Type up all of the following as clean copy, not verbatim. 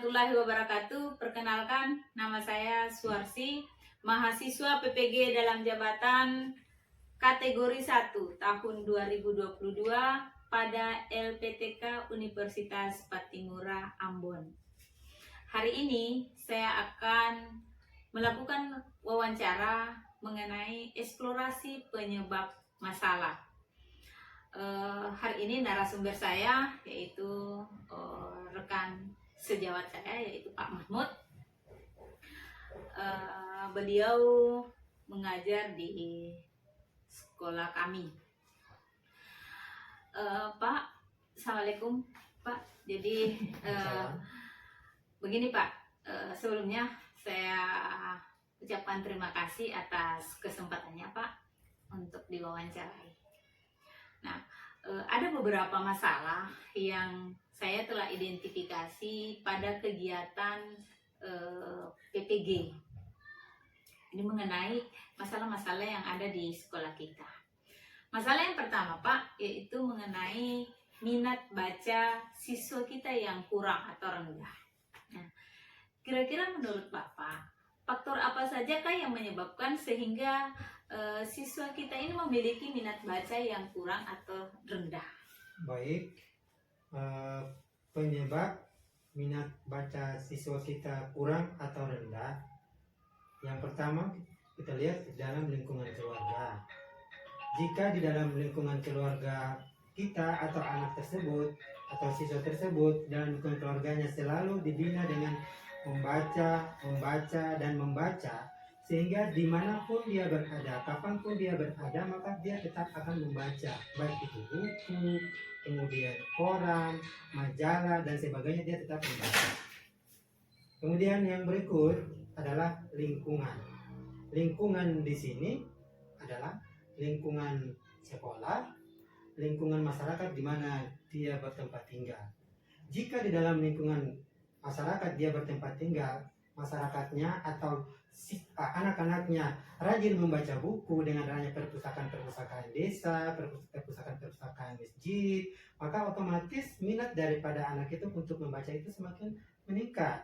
warahmatullahi wabarakatuh. Perkenalkan, nama saya Suarsi, mahasiswa PPG dalam jabatan kategori 1 tahun 2022 pada LPTK Universitas Patimura, Ambon. Hari ini saya akan melakukan wawancara mengenai eksplorasi penyebab masalah. Hari ini narasumber saya yaitu rekan sejawat saya yaitu Pak Mahmud. Beliau mengajar di sekolah kami. Pak, Assalamualaikum Pak. Jadi begini Pak, sebelumnya saya ucapkan terima kasih atas kesempatannya Pak untuk diwawancarai. Nah, ada beberapa masalah yang saya telah identifikasi pada kegiatan PPG. Ini mengenai masalah-masalah yang ada di sekolah kita. Masalah yang pertama Pak, yaitu mengenai minat baca siswa kita yang kurang atau rendah. Nah, kira-kira menurut Bapak, faktor apa sajakah yang menyebabkan sehingga siswa kita ini memiliki minat baca yang kurang atau rendah? Baik, penyebab minat baca siswa kita kurang atau rendah. Yang pertama, kita lihat dalam lingkungan keluarga. Jika di dalam lingkungan keluarga kita atau anak tersebut atau siswa tersebut dalam lingkungan keluarganya selalu dibina dengan membaca, dan membaca, sehingga dimanapun dia berada, kapanpun dia berada, maka dia tetap akan membaca, baik itu buku, kemudian koran, majalah, dan sebagainya, dia tetap membaca. Kemudian yang berikut adalah lingkungan. Lingkungan di sini adalah lingkungan sekolah, lingkungan masyarakat di mana dia bertempat tinggal. Jika di dalam lingkungan masyarakat dia bertempat tinggal, masyarakatnya atau anak-anaknya rajin membaca buku dengan adanya perpustakaan-perpustakaan desa, perpustakaan-perpustakaan masjid, maka otomatis minat daripada anak itu untuk membaca itu semakin meningkat.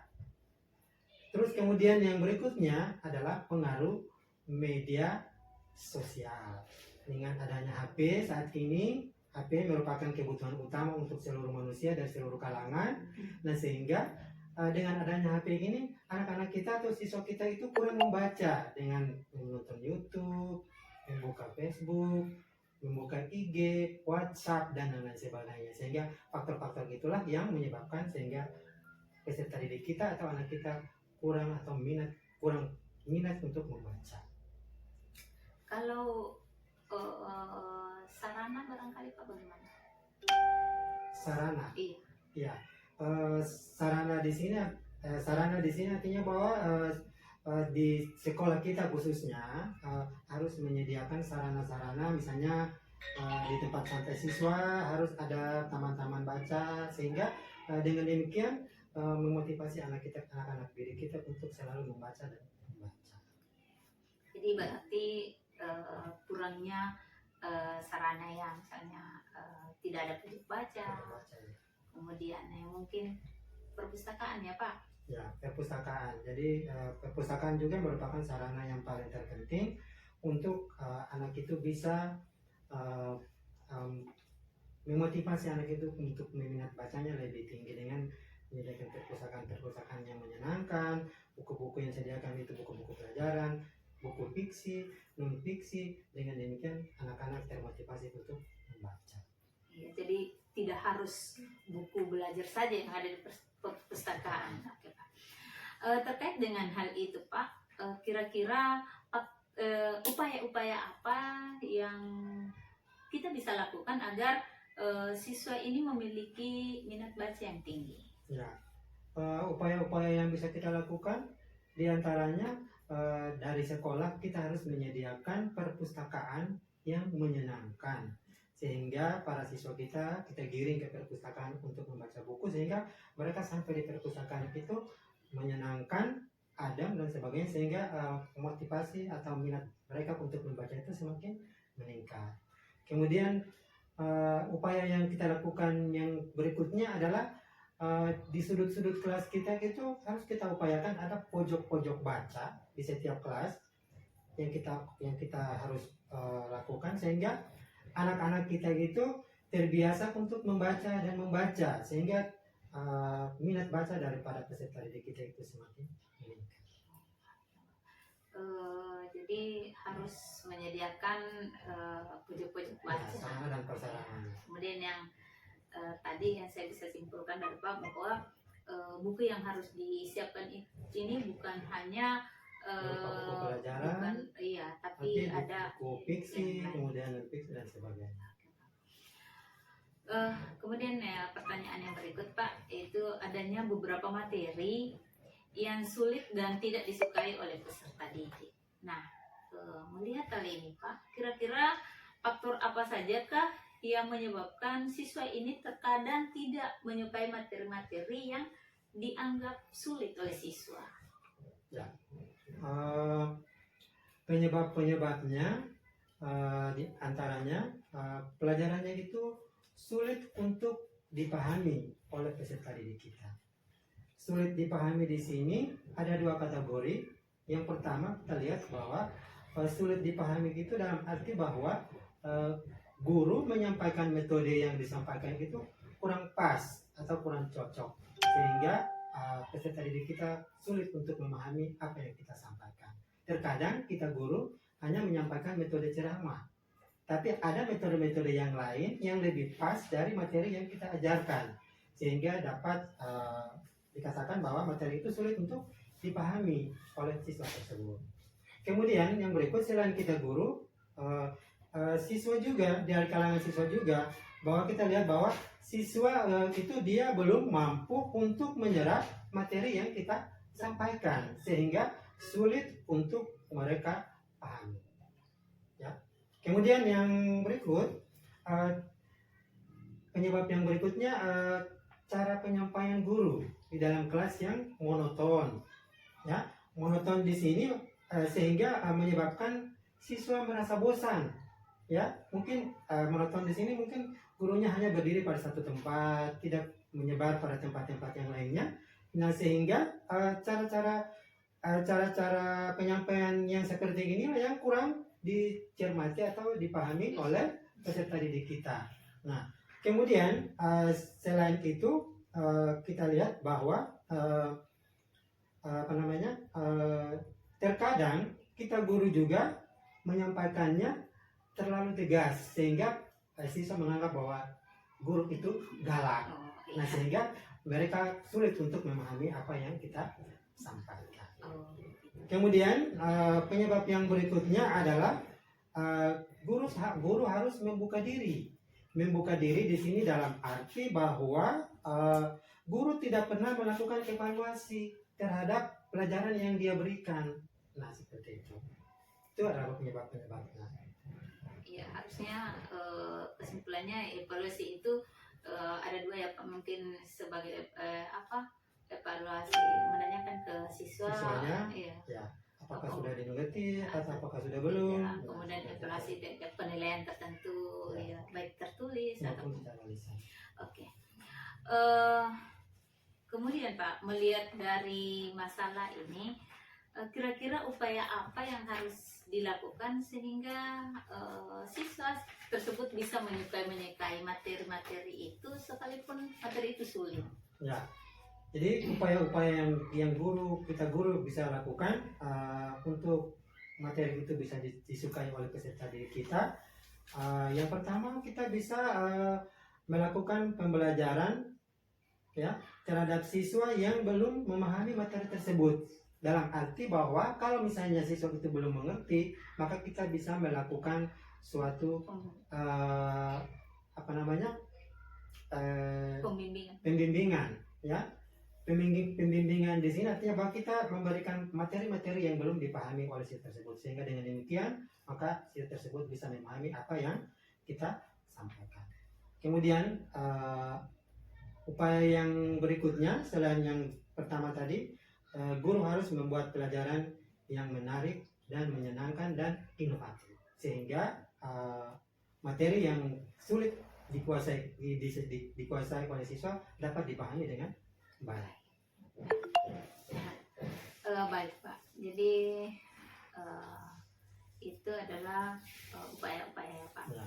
Terus kemudian yang berikutnya adalah pengaruh media sosial. Dengan adanya HP saat ini, HP merupakan kebutuhan utama untuk seluruh manusia dan seluruh kalangan. Nah, sehingga dengan adanya HP ini, anak-anak kita atau siswa kita itu kurang membaca dengan menonton YouTube, membuka Facebook, membuka IG, WhatsApp, dan lain-lain sebagainya. Sehingga faktor-faktor itulah yang menyebabkan sehingga peserta didik kita atau anak kita kurang minat untuk membaca. Kalau sarana barangkali Pak bagaimana? Sarana. Iya. Ya. Sarana di sini artinya bahwa di sekolah kita khususnya harus menyediakan sarana-sarana, misalnya di tempat santai siswa harus ada taman-taman baca, sehingga dengan demikian memotivasi anak-anak didik kita untuk selalu membaca dan membaca. Jadi berarti kurangnya sarana yang misalnya tidak ada pojok baca, kemudian mungkin perpustakaan ya Pak? Ya, perpustakaan. Jadi perpustakaan juga merupakan sarana yang paling terpenting untuk anak itu bisa memotivasi anak itu untuk minat bacanya lebih tinggi dengan menyediakan perpustakaan yang menyenangkan, buku-buku yang disediakan itu buku-buku pelajaran, buku fiksi, non fiksi. Dengan demikian anak-anak termotivasi untuk membaca. Ya, jadi tidak harus buku belajar saja yang ada di perpustakaan. Oke, Pak. Terkait dengan hal itu Pak, kira-kira upaya-upaya apa yang kita bisa lakukan agar siswa ini memiliki minat baca yang tinggi? Ya, upaya-upaya yang bisa kita lakukan diantaranya dari sekolah kita harus menyediakan perpustakaan yang menyenangkan, sehingga para siswa kita giring ke perpustakaan untuk membaca buku, sehingga mereka sampai di perpustakaan itu menyenangkan, adem dan sebagainya, sehingga motivasi atau minat mereka untuk membaca itu semakin meningkat. Kemudian upaya yang kita lakukan yang berikutnya adalah di sudut-sudut kelas kita itu harus kita upayakan ada pojok-pojok baca di setiap kelas yang kita harus lakukan, sehingga anak-anak kita gitu terbiasa untuk membaca dan membaca, sehingga minat baca daripada peserta didik kita itu semakin meningkat. Jadi harus menyediakan pojok-pojok Ya, baca. sarana dan prasarana. Kemudian yang tadi yang saya bisa simpulkan dari Pak bahwa buku yang harus disiapkan ini bukan hanya Berupa buku pelajaran, tapi ada buku fiksi, yang lain. kemudian non-fiksi dan sebagainya. Kemudian ya, pertanyaan yang berikut Pak, yaitu adanya beberapa materi yang sulit dan tidak disukai oleh peserta didik. Nah, melihat hal ini Pak, kira-kira faktor apa sajakah yang menyebabkan siswa ini terkadang tidak menyukai materi-materi yang dianggap sulit oleh siswa? Penyebab-penyebabnya di antaranya pelajarannya itu sulit untuk dipahami oleh peserta didik kita. Sulit dipahami di sini ada dua kategori. Yang pertama kita lihat bahwa sulit dipahami itu dalam arti bahwa guru menyampaikan metode yang disampaikan itu kurang pas atau kurang cocok, sehingga peserta didik kita sulit untuk memahami apa yang kita sampaikan. Terkadang kita guru hanya menyampaikan metode ceramah, tapi ada metode-metode yang lain yang lebih pas dari materi yang kita ajarkan, sehingga dapat dikatakan bahwa materi itu sulit untuk dipahami oleh siswa tersebut. Kemudian yang berikut, selain kita guru, siswa juga, dari kalangan siswa juga, bahwa kita lihat bahwa siswa itu dia belum mampu untuk menyerap materi yang kita sampaikan, sehingga sulit untuk mereka pahami. Ya. Kemudian yang berikut, penyebab yang berikutnya, cara penyampaian guru di dalam kelas yang monoton. Ya, monoton di sini sehingga menyebabkan siswa merasa bosan. Ya, mungkin monoton di sini mungkin gurunya hanya berdiri pada satu tempat, tidak menyebar pada tempat-tempat yang lainnya. Nah, sehingga cara-cara penyampaian yang seperti ini yang kurang dicermati atau dipahami oleh peserta didik kita. Nah, kemudian selain itu kita lihat bahwa terkadang kita guru juga menyampaikannya terlalu tegas, sehingga siswa menganggap bahwa guru itu galak. Nah, sehingga mereka sulit untuk memahami apa yang kita sampaikan. Kemudian penyebab yang berikutnya adalah guru harus membuka diri. Membuka diri di sini dalam arti bahwa guru tidak pernah melakukan evaluasi terhadap pelajaran yang dia berikan. Nah, seperti itu. Itu adalah penyebab-penyebabnya. Ya, harusnya kesimpulannya evaluasi itu ada dua ya Pak, mungkin sebagai evaluasi menanyakan ke Siswanya, ya, apakah sudah dimengerti atau apakah sudah belum. ya, kemudian evaluasi dengan penilaian tertentu, ya, baik tertulis maupun ataupun secara lisan. oke. Kemudian Pak, melihat dari masalah ini, kira-kira upaya apa yang harus dilakukan sehingga siswa tersebut bisa menyukai materi-materi itu sekalipun materi itu sulit? Ya, jadi upaya-upaya yang kita guru bisa lakukan untuk materi itu bisa disukai oleh peserta didik kita. Yang pertama, kita bisa melakukan pembelajaran ya terhadap siswa yang belum memahami materi tersebut. Dalam arti bahwa kalau misalnya siswa itu belum mengerti, maka kita bisa melakukan suatu pembimbingan, ya. Pembimbingan di sini artinya bahwa kita memberikan materi-materi yang belum dipahami oleh siswa tersebut, sehingga dengan demikian maka siswa tersebut bisa memahami apa yang kita sampaikan. Kemudian upaya yang berikutnya selain yang pertama tadi, guru harus membuat pelajaran yang menarik dan menyenangkan dan inovatif, sehingga materi yang sulit dikuasai oleh siswa dapat dipahami dengan baik. Baik Pak, jadi itu adalah upaya-upaya Pak. Ya.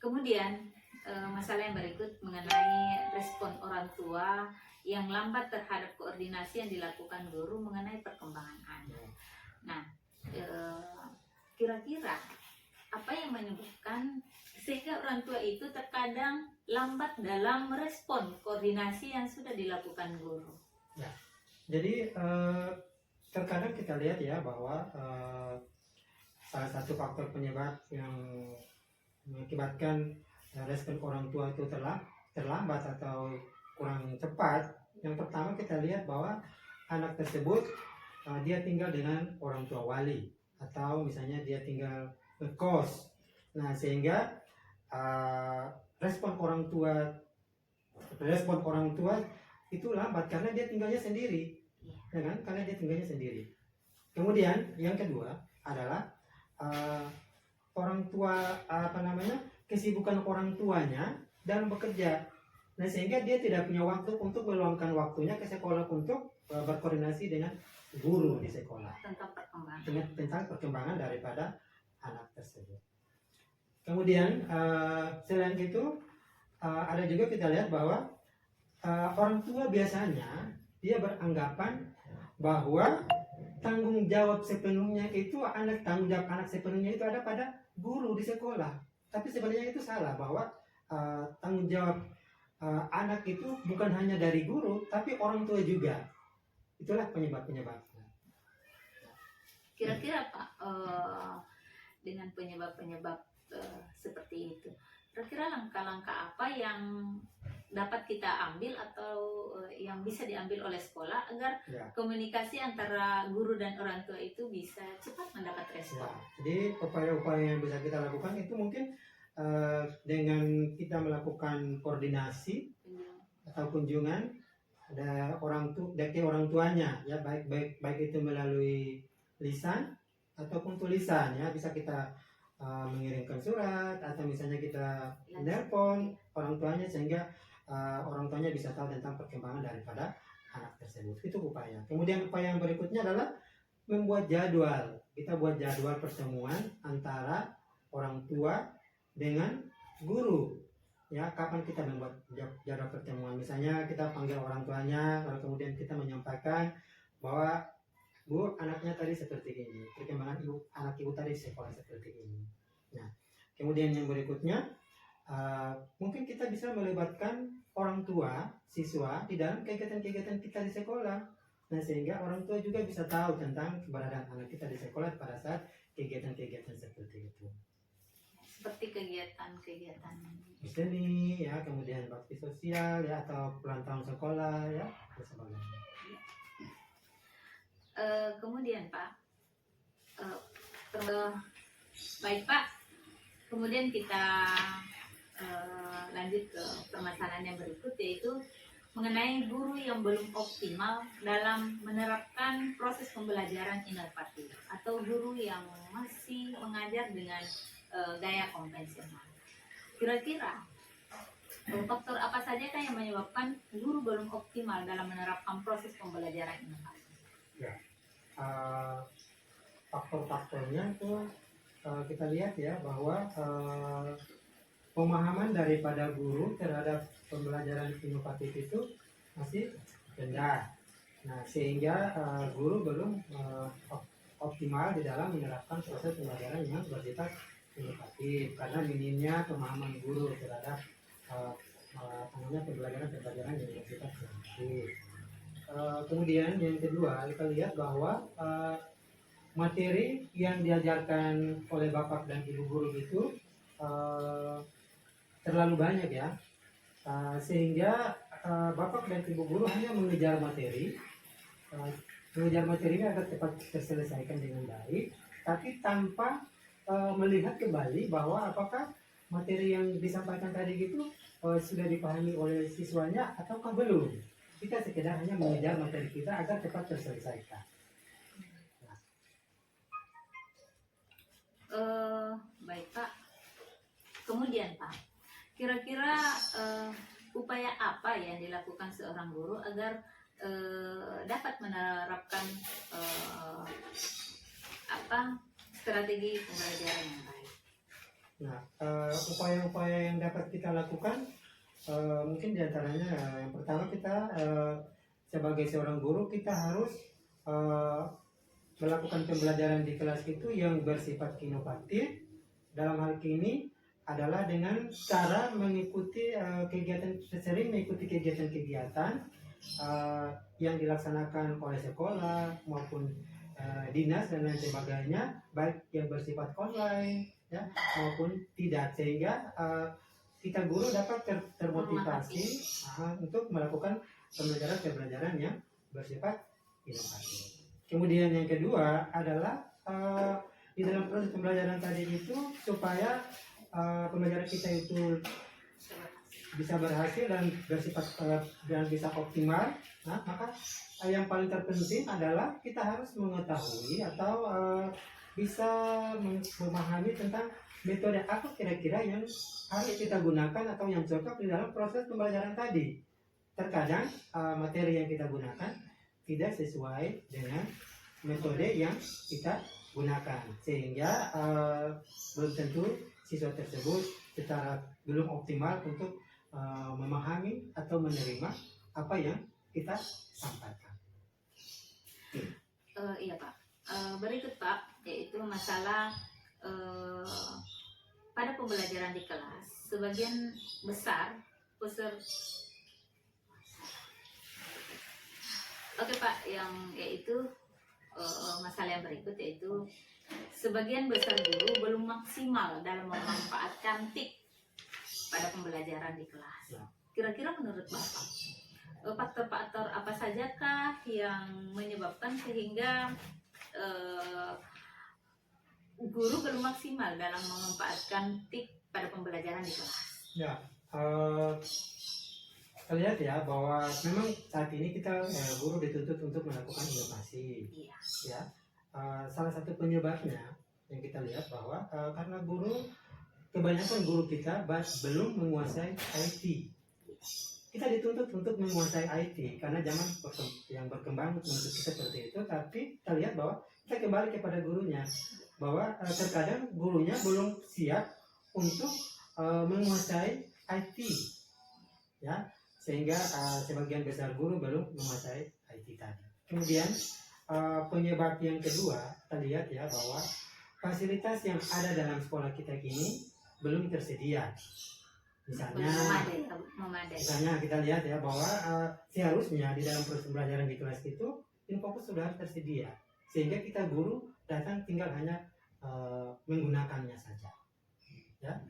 Kemudian masalah yang berikut mengenai respon orang tua yang lambat terhadap koordinasi yang dilakukan guru mengenai perkembangan anak. Ya. Nah, kira-kira apa yang menyebabkan sehingga orang tua itu terkadang lambat dalam merespon koordinasi yang sudah dilakukan guru? Jadi terkadang kita lihat ya bahwa salah satu faktor penyebab yang mengakibatkan respon orang tua itu terlambat atau kurang cepat. Yang pertama kita lihat bahwa anak tersebut dia tinggal dengan orang tua wali atau misalnya dia tinggal ngekos. Nah, sehingga respon orang tua itu lambat karena dia tinggalnya sendiri, ya kan? Karena dia tinggalnya sendiri. Kemudian yang kedua adalah orang tua kesibukan orang tuanya dalam bekerja. Nah, sehingga dia tidak punya waktu untuk meluangkan waktunya ke sekolah untuk berkoordinasi dengan guru di sekolah tentang perkembangan daripada anak tersebut. Kemudian selain itu ada juga kita lihat bahwa orang tua biasanya dia beranggapan bahwa tanggung jawab sepenuhnya itu ada pada guru di sekolah. Tapi sebenarnya itu salah, bahwa tanggung jawab anak itu bukan hanya dari guru, tapi orang tua juga. Itulah penyebab-penyebabnya. Kira-kira Pak, dengan penyebab-penyebab seperti itu, kira-kira langkah-langkah apa yang dapat kita ambil atau yang bisa diambil oleh sekolah agar komunikasi antara guru dan orang tua itu bisa cepat mendapat respon? Jadi upaya-upaya yang bisa kita lakukan itu mungkin dengan kita melakukan koordinasi atau kunjungan ada dari orang tuanya, ya, baik itu melalui lisan ataupun tulisan, ya, bisa kita mengirimkan surat atau misalnya kita telepon orang tuanya sehingga orang tuanya bisa tahu tentang perkembangan daripada anak tersebut. Itu upaya. Kemudian upaya yang berikutnya adalah membuat jadwal. Kita buat jadwal pertemuan antara orang tua dengan guru. Ya, kapan kita membuat jadwal pertemuan? Misalnya kita panggil orang tuanya, lalu kemudian kita menyampaikan bahwa Bu, anaknya tadi seperti ini, perkembangan anak ibu tadi sekolah seperti ini. Nah, kemudian yang berikutnya mungkin kita bisa melibatkan orang tua siswa di dalam kegiatan-kegiatan kita di sekolah. Nah, sehingga orang tua juga bisa tahu tentang keberadaan anak kita di sekolah pada saat kegiatan-kegiatan seperti itu. Seperti kegiatan-kegiatan seni, ya, kemudian bakti sosial, ya, atau ulang tahun sekolah, ya, dan sebagainya. Kemudian Pak, baik Pak, kemudian kita lanjut ke permasalahan yang berikut, yaitu mengenai guru yang belum optimal dalam menerapkan proses pembelajaran inovatif atau guru yang masih mengajar dengan gaya konvensional. Kira-kira faktor apa saja yang menyebabkan guru belum optimal dalam menerapkan proses pembelajaran inovatif? Ya, faktor-faktornya itu kita lihat ya bahwa pemahaman daripada guru terhadap pembelajaran inovatif itu masih rendah. Nah, sehingga guru belum optimal di dalam menerapkan proses pembelajaran yang bersifat inovatif karena minimnya pemahaman guru terhadap pembelajaran yang bersifat inovatif. Kemudian yang kedua kita lihat bahwa materi yang diajarkan oleh bapak dan ibu guru itu terlalu banyak, ya, sehingga bapak dan ibu guru hanya mengejar materi ini agar cepat terselesaikan dengan baik, tapi tanpa melihat kembali bahwa apakah materi yang disampaikan tadi itu sudah dipahami oleh siswanya ataukah belum. Kita sekedar hanya mengejar materi kita agar cepat terselesaikan. Baik Pak. Kemudian Pak, kira-kira upaya apa yang dilakukan seorang guru agar dapat menerapkan strategi pembelajaran yang baik? Nah, upaya-upaya yang dapat kita lakukan mungkin diantaranya yang pertama kita sebagai seorang guru kita harus melakukan pembelajaran di kelas itu yang bersifat inovatif. Dalam hal ini adalah dengan cara mengikuti sering mengikuti kegiatan-kegiatan yang dilaksanakan oleh sekolah maupun dinas dan lain sebagainya, baik yang bersifat online ya maupun tidak, sehingga kita guru dapat termotivasi untuk melakukan pembelajaran yang bersifat inovatif. Kemudian yang kedua adalah di dalam proses pembelajaran tadi itu supaya pembelajaran kita itu bisa berhasil dan bersifat dan bisa optimal. Nah, maka yang paling terpenting adalah kita harus mengetahui atau bisa memahami tentang metode apa kira-kira yang harus kita gunakan atau yang cocok di dalam proses pembelajaran tadi. Terkadang materi yang kita gunakan tidak sesuai dengan metode yang kita gunakan, sehingga belum tentu siswa tersebut secara belum optimal untuk memahami atau menerima apa yang kita sampaikan. Iya Pak. Berikut Pak, yaitu masalah pada pembelajaran di kelas sebagian besar Oke Pak, yang yaitu masalah yang berikut yaitu sebagian besar guru belum maksimal dalam memanfaatkan TIK pada pembelajaran di kelas. Kira-kira menurut Bapak, faktor-faktor apa sajakah yang menyebabkan sehingga guru belum maksimal dalam memanfaatkan TIK pada pembelajaran di kelas? Ya, kita lihat ya bahwa memang saat ini kita guru dituntut untuk melakukan inovasi. Iya. Ya, salah satu penyebabnya yang kita lihat bahwa karena kebanyakan guru kita belum menguasai IT. Kita dituntut untuk menguasai IT karena zaman yang berkembang untuk kita seperti itu. Tapi kita lihat bahwa kita kembali kepada gurunya bahwa terkadang gurunya belum siap untuk menguasai IT. Ya. Sehingga sebagian besar guru belum menguasai IT tadi. Kemudian penyebab yang kedua, kita lihat ya bahwa fasilitas yang ada dalam sekolah kita kini belum tersedia. Misalnya kita lihat ya bahwa seharusnya di dalam proses pembelajaran di kelas itu Infokus sudah tersedia, sehingga kita guru datang tinggal hanya menggunakannya saja. Ya,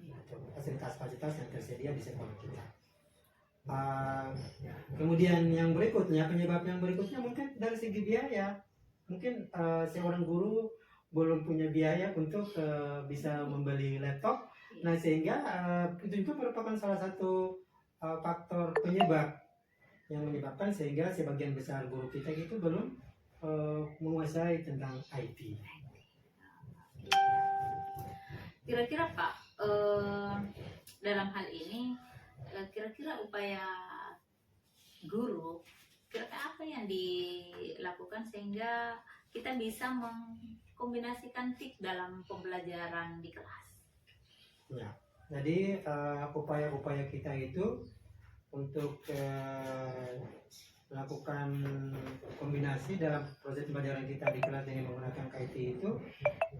fasilitas-fasilitas yang tersedia di sekolah kita. Kemudian yang berikutnya, penyebab yang berikutnya mungkin dari segi biaya. Mungkin seorang guru belum punya biaya untuk bisa membeli laptop. Nah, sehingga itu merupakan salah satu faktor penyebab yang menyebabkan sehingga sebagian besar guru kita itu belum menguasai tentang IT. Kira-kira Pak, dalam hal ini kira-kira upaya guru, kira-kira apa yang dilakukan sehingga kita bisa mengkombinasikan TIK dalam pembelajaran di kelas? Ya, jadi upaya-upaya kita itu untuk melakukan kombinasi dalam proses pembelajaran kita di kelas dengan menggunakan IT itu,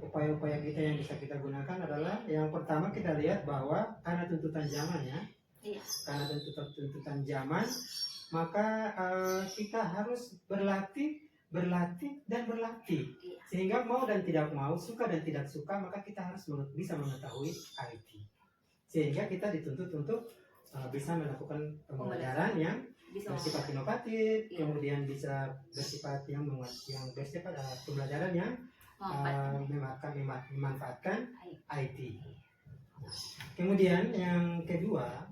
upaya-upaya kita yang bisa kita gunakan adalah yang pertama kita lihat bahwa karena tuntutan zamannya. Iya. Karena tuntutan zaman, maka kita harus berlatih dan berlatih. Iya. Sehingga mau dan tidak mau, suka dan tidak suka, maka kita harus bisa mengetahui IT. Sehingga kita dituntut untuk bisa melakukan pembelajaran yang bersifat inovatif, iya. Kemudian bisa bersifat yang bersifat pembelajaran yang memanfaatkan IT. Kemudian yang kedua,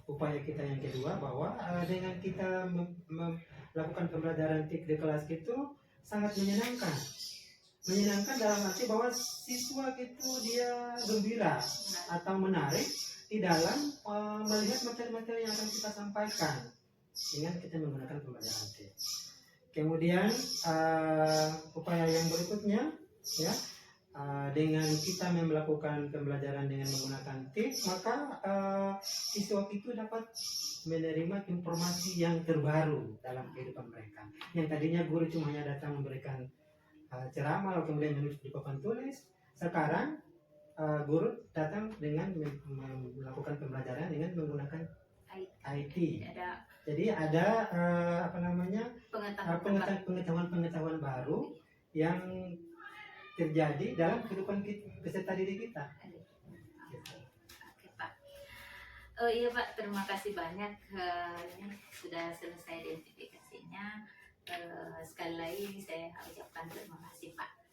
upaya kita yang kedua bahwa dengan kita melakukan pembelajaran TIK di kelas itu sangat menyenangkan dalam arti bahwa siswa itu dia gembira atau menarik di dalam melihat materi-materi yang akan kita sampaikan dengan kita menggunakan pembelajaran T. Kemudian upaya yang berikutnya ya, dengan kita melakukan pembelajaran dengan menggunakan T, maka siswa itu dapat menerima informasi yang terbaru dalam kehidupan mereka. Yang tadinya guru cuma hanya datang memberikan ceramah lalu kemudian menulis di papan tulis, sekarang guru datang dengan melakukan pembelajaran dengan menggunakan IT. Jadi ada pengetahuan baru yang terjadi dalam kehidupan peserta didik kita. Oke Pak. Iya Pak, terima kasih banyak ini sudah selesai identifikasinya. Sekali lagi saya ucapkan terima kasih Pak.